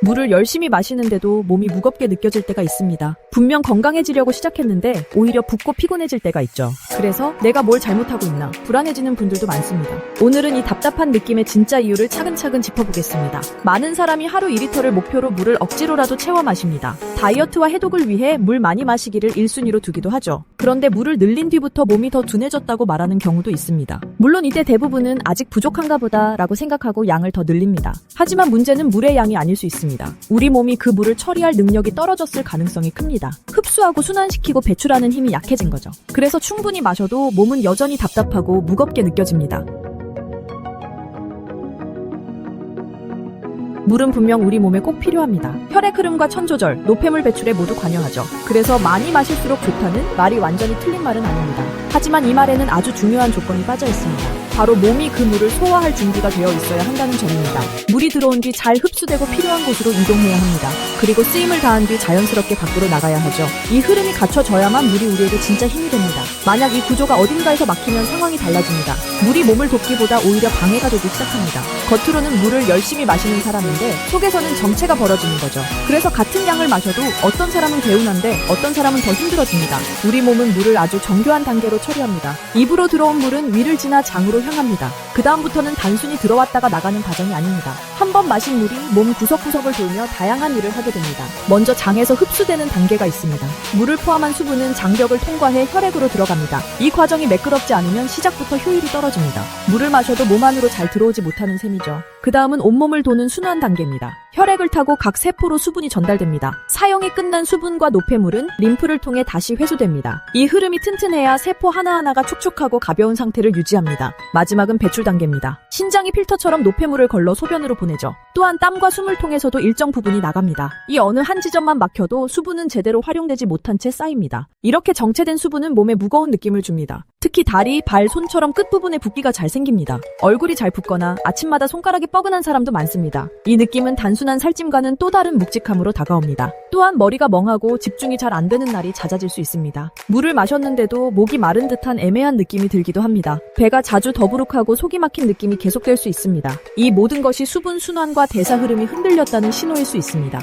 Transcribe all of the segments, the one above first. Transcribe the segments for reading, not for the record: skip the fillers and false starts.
물을 열심히 마시는데도 몸이 무겁게 느껴질 때가 있습니다. 분명 건강해지려고 시작했는데 오히려 붓고 피곤해질 때가 있죠. 그래서 내가 뭘 잘못하고 있나 불안해지는 분들도 많습니다. 오늘은 이 답답한 느낌의 진짜 이유를 차근차근 짚어보겠습니다. 많은 사람이 하루 2리터를 목표로 물을 억지로라도 채워 마십니다. 다이어트와 해독을 위해 물 많이 마시기를 1순위로 두기도 하죠. 그런데 물을 늘린 뒤부터 몸이 더 둔해졌다고 말하는 경우도 있습니다. 물론 이때 대부분은 아직 부족한가 보다 라고 생각하고 양을 더 늘립니다. 하지만 문제는 물의 양이 아닐 수 있습니다. 우리 몸이 그 물을 처리할 능력이 떨어졌을 가능성이 큽니다. 흡수하고 순환시키고 배출하는 힘이 약해진 거죠. 그래서 충분히 마셔도 몸은 여전히 답답하고 무겁게 느껴집니다. 물은 분명 우리 몸에 꼭 필요합니다. 혈액 흐름과 천 조절, 노폐물 배출에 모두 관여하죠. 그래서 많이 마실수록 좋다는 말이 완전히 틀린 말은 아닙니다. 하지만 이 말에는 아주 중요한 조건이 빠져 있습니다. 바로 몸이 그 물을 소화할 준비가 되어 있어야 한다는 점입니다. 물이 들어온 뒤 잘 흡수되고 필요한 곳으로 이동해야 합니다. 그리고 쓰임을 다한 뒤 자연스럽게 밖으로 나가야 하죠. 이 흐름이 갖춰져야만 물이 우리에게 진짜 힘이 됩니다. 만약 이 구조가 어딘가에서 막히면 상황이 달라집니다. 물이 몸을 돕기보다 오히려 방해가 되기 시작합니다. 겉으로는 물을 열심히 마시는 사람인데 속에서는 정체가 벌어지는 거죠. 그래서 같은 양을 마셔도 어떤 사람은 개운한데 어떤 사람은 더 힘들어집니다. 우리 몸은 물을 아주 정교한 단계로 처리합니다. 입으로 들어온 물은 위를 지나 장으로 향합니다. 그 다음부터는 단순히 들어왔다가 나가는 과정이 아닙니다. 한 번 마신 물이 몸 구석구석을 돌며 다양한 일을 하게 됩니다. 먼저 장에서 흡수되는 단계가 있습니다. 물을 포함한 수분은 장벽을 통과해 혈액으로 들어갑니다. 이 과정이 매끄럽지 않으면 시작부터 효율이 떨어집니다. 물을 마셔도 몸 안으로 잘 들어오지 못하는 셈이죠. 그 다음은 온몸을 도는 순환 단계입니다. 혈액을 타고 각 세포로 수분이 전달됩니다. 사용이 끝난 수분과 노폐물은 림프를 통해 다시 회수됩니다. 이 흐름이 튼튼해야 세포 하나하나가 촉촉하고 가벼운 상태를 유지합니다. 마지막은 배출 단계입니다. 신장이 필터처럼 노폐물을 걸러 소변으로 보내죠. 또한 땀과 숨을 통해서도 일정 부분이 나갑니다. 이 어느 한 지점만 막혀도 수분은 제대로 활용되지 못한 채 쌓입니다. 이렇게 정체된 수분은 몸에 무거운 느낌을 줍니다. 특히 다리, 발, 손처럼 끝부분에 붓기가 잘 생깁니다. 얼굴이 잘 붓거나 아침마다 손가락이 뻐근한 사람도 많습니다. 이 느낌은 단순한 살찜과는 또 다른 묵직함으로 다가옵니다. 또한 머리가 멍하고 집중이 잘 안 되는 날이 잦아질 수 있습니다. 물을 마셨는데도 목이 마른 듯한 애매한 느낌이 들기도 합니다. 배가 자주 더부룩하고 속이 막힌 느낌이 계속될 수 있습니다. 이 모든 것이 수분 순환과 대사 흐름이 흔들렸다는 신호일 수 있습니다.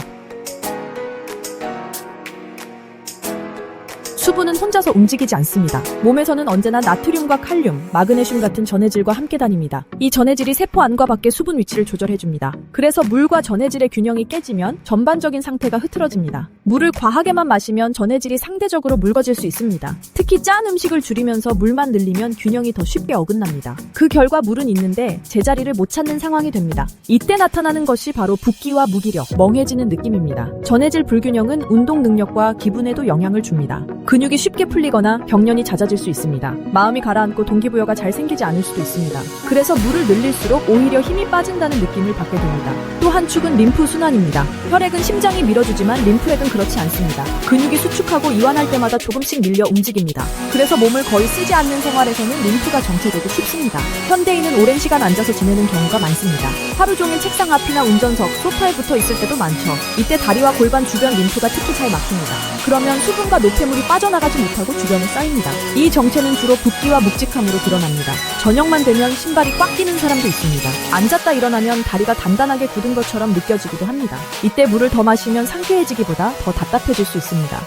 수분은 혼자서 움직이지 않습니다. 몸에서는 언제나 나트륨과 칼륨, 마그네슘 같은 전해질과 함께 다닙니다. 이 전해질이 세포 안과 밖의 수분 위치를 조절해줍니다. 그래서 물과 전해질의 균형이 깨지면 전반적인 상태가 흐트러집니다. 물을 과하게만 마시면 전해질이 상대적으로 묽어질 수 있습니다. 특히 짠 음식을 줄이면서 물만 늘리면 균형이 더 쉽게 어긋납니다. 그 결과 물은 있는데 제자리를 못 찾는 상황이 됩니다. 이때 나타나는 것이 바로 붓기와 무기력, 멍해지는 느낌입니다. 전해질 불균형은 운동 능력과 기분에도 영향을 줍니다. 근육이 쉽게 풀리거나 경련이 잦아질 수 있습니다. 마음이 가라앉고 동기부여가 잘 생기지 않을 수도 있습니다. 그래서 물을 늘릴수록 오히려 힘이 빠진다는 느낌을 받게 됩니다. 또 한 축은 림프 순환입니다. 혈액은 심장이 밀어주지만 림프액은 그렇지 않습니다. 근육이 수축하고 이완할 때마다 조금씩 밀려 움직입니다. 그래서 몸을 거의 쓰지 않는 생활에서는 림프가 정체되기 쉽습니다. 현대인은 오랜 시간 앉아서 지내는 경우가 많습니다. 하루 종일 책상 앞이나 운전석, 소파에 붙어 있을 때도 많죠. 이때 다리와 골반 주변 림프가 특히 잘 막힙니다. 그러면 수분과 노폐물이 빠져나가지 못하고 주변에 쌓입니다. 이 정체는 주로 붓기와 묵직함으로 드러납니다. 저녁만 되면 신발이 꽉 끼는 사람도 있습니다. 앉았다 일어나면 다리가 단단하게 굳은 것처럼 느껴지기도 합니다. 이때 물을 더 마시면 상쾌해지기보다 더 답답해질 수 있습니다.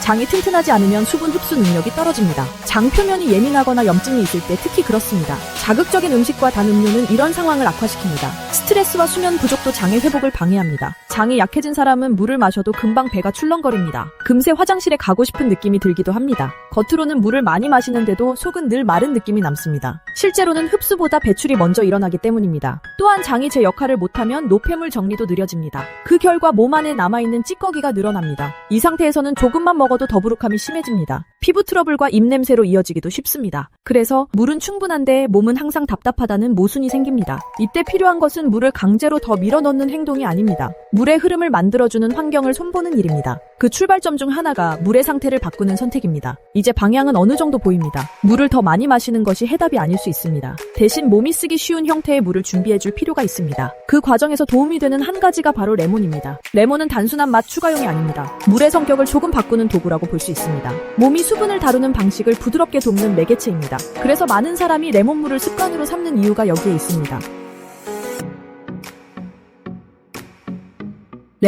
장이 튼튼하지 않으면 수분 흡수 능력이 떨어집니다. 장 표면이 예민하거나 염증이 있을 때 특히 그렇습니다. 자극적인 음식과 단 음료는 이런 상황을 악화시킵니다. 스트레스와 수면 부족도 장의 회복을 방해합니다. 장이 약해진 사람은 물을 마셔도 금방 배가 출렁거립니다. 금세 화장실에 가고 싶은 느낌이 들기도 합니다. 겉으로는 물을 많이 마시는데도 속은 늘 마른 느낌이 남습니다. 실제로는 흡수보다 배출이 먼저 일어나기 때문입니다. 또한 장이 제 역할을 못하면 노폐물 정리도 느려집니다. 그 결과 몸 안에 남아있는 찌꺼기가 늘어납니다. 이 상태에서는 조금만 먹어도 더부룩함이 심해집니다. 피부 트러블과 입냄새로 이어지기도 쉽습니다. 그래서 물은 충분한데 몸은 항상 답답하다는 모순이 생깁니다. 이때 필요한 것은 물을 강제로 더 밀어넣는 행동이 아닙니다. 물의 흐름을 만들어주는 환경을 손보는 일입니다. 그 출발점 중 하나가 물의 상태를 바꾸는 선택입니다. 이제 방향은 어느 정도 보입니다. 물을 더 많이 마시는 것이 해답이 아닐 수 있습니다. 대신 몸이 쓰기 쉬운 형태의 물을 준비해줄 필요가 있습니다. 그 과정에서 도움이 되는 한 가지가 바로 레몬입니다. 레몬은 단순한 맛 추가용이 아닙니다. 물의 성격을 조금 바꾸는 도구라고 볼 수 있습니다. 몸이 수분을 다루는 방식을 부드럽게 돕는 매개체입니다. 그래서 많은 사람이 레몬물을 습관으로 삼는 이유가 여기에 있습니다.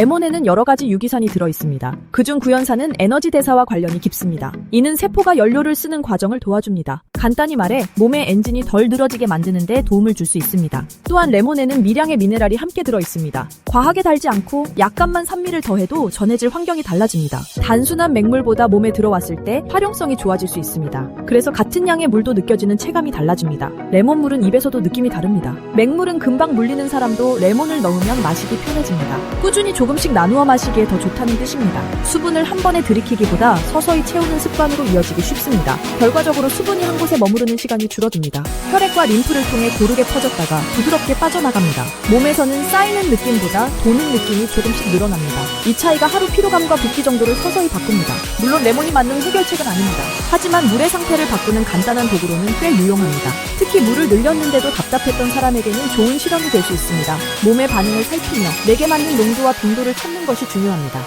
레몬에는 여러 가지 유기산이 들어있습니다. 그중 구연산은 에너지 대사와 관련이 깊습니다. 이는 세포가 연료를 쓰는 과정을 도와줍니다. 간단히 말해 몸의 엔진이 덜 늘어지게 만드는 데 도움을 줄 수 있습니다. 또한 레몬에는 미량의 미네랄이 함께 들어있습니다. 과하게 달지 않고 약간만 산미를 더해도 전해질 환경이 달라집니다. 단순한 맹물보다 몸에 들어왔을 때 활용성이 좋아질 수 있습니다. 그래서 같은 양의 물도 느껴지는 체감이 달라집니다. 레몬물은 입에서도 느낌이 다릅니다. 맹물은 금방 물리는 사람도 레몬을 넣으면 마시기 편해집니다. 꾸준히 조금씩 나누어 마시기에 더 좋다는 뜻입니다. 수분을 한 번에 들이키기보다 서서히 채우는 습관으로 이어지기 쉽습니다. 결과적으로 수분이 한 곳에 머무르는 시간이 줄어듭니다. 혈액과 림프를 통해 고르게 퍼졌다가 부드럽게 빠져나갑니다. 몸에서는 쌓이는 느낌보다 도는 느낌이 조금씩 늘어납니다. 이 차이가 하루 피로감과 붓기 정도를 서서히 바꿉니다. 물론 레몬이 맞는 해결책은 아닙니다. 하지만 물의 상태를 바꾸는 간단한 도구로는 꽤 유용합니다. 특히 물을 늘렸는데도 답답했던 사람에게는 좋은 실험이 될 수 있습니다. 몸의 반응을 살피며 내게 맞는 농도와 빈도를 찾는 것이 중요합니다.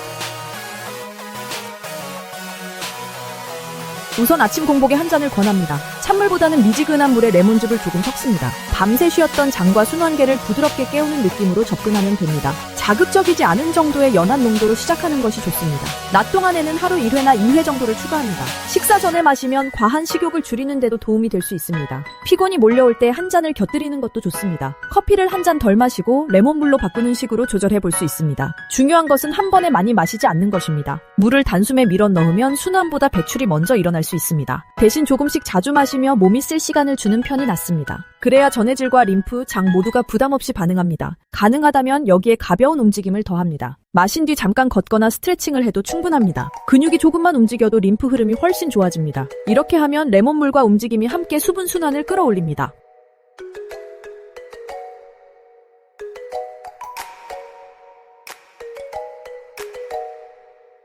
우선 아침 공복에 한 잔을 권합니다. 찬물보다는 미지근한 물에 레몬즙을 조금 섞습니다. 밤새 쉬었던 장과 순환계를 부드럽게 깨우는 느낌으로 접근하면 됩니다. 자극적이지 않은 정도의 연한 농도로 시작하는 것이 좋습니다. 낮 동안에는 하루 1회나 2회 정도를 추가합니다. 식사 전에 마시면 과한 식욕을 줄이는 데도 도움이 될 수 있습니다. 피곤이 몰려올 때 한 잔을 곁들이는 것도 좋습니다. 커피를 한 잔 덜 마시고 레몬물로 바꾸는 식으로 조절해 볼 수 있습니다. 중요한 것은 한 번에 많이 마시지 않는 것입니다. 물을 단숨에 밀어 넣으면 순환보다 배출이 먼저 일어날 수 있습니다. 대신 조금씩 자주 마시며 몸이 쓸 시간을 주는 편이 낫습니다. 그래야 전해질과 림프, 장 모두가 부담 없이 반응합니다. 가능하다면 여기에 가벼운 움직임을 더합니다. 마신 뒤 잠깐 걷거나 스트레칭을 해도 충분합니다. 근육이 조금만 움직여도 림프 흐름이 훨씬 좋아집니다. 이렇게 하면 레몬물과 움직임이 함께 수분 순환을 끌어올립니다.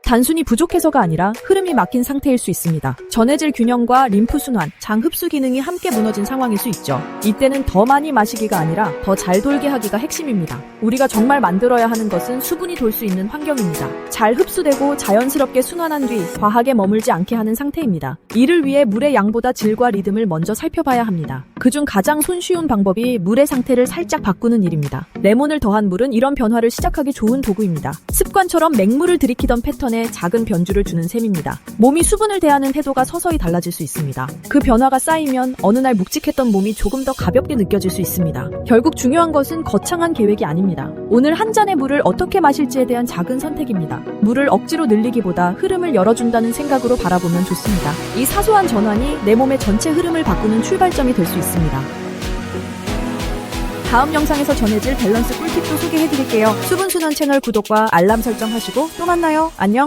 단순히 부족해서가 아니라 흐름이 막힌 상태일 수 있습니다. 전해질 균형과 림프 순환, 장 흡수 기능이 함께 무너진 상황일 수 있죠. 이때는 더 많이 마시기가 아니라 더 잘 돌게 하기가 핵심입니다. 우리가 정말 만들어야 하는 것은 수분이 돌 수 있는 환경입니다. 잘 흡수되고 자연스럽게 순환한 뒤 과하게 머물지 않게 하는 상태입니다. 이를 위해 물의 양보다 질과 리듬을 먼저 살펴봐야 합니다. 그중 가장 손쉬운 방법이 물의 상태를 살짝 바꾸는 일입니다. 레몬을 더한 물은 이런 변화를 시작하기 좋은 도구입니다. 습관처럼 맹물을 들이키던 패턴에 작은 변주를 주는 셈입니다. 몸이 수분을 대하는 태도가 서서히 달라질 수 있습니다. 그 변화가 쌓이면 어느 날 묵직했던 몸이 조금 더 가볍게 느껴질 수 있습니다. 결국 중요한 것은 거창한 계획이 아닙니다. 오늘 한 잔의 물을 어떻게 마실지에 대한 작은 선택입니다. 물을 억지로 늘리기보다 흐름을 열어준다는 생각으로 바라보면 좋습니다. 이 사소한 전환이 내 몸의 전체 흐름을 바꾸는 출발점이 될 수 있습니다. 다음 영상에서 전해질 밸런스 꿀팁도 소개해드릴게요. 수분순환 채널 구독과 알람 설정하시고 또 만나요. 안녕.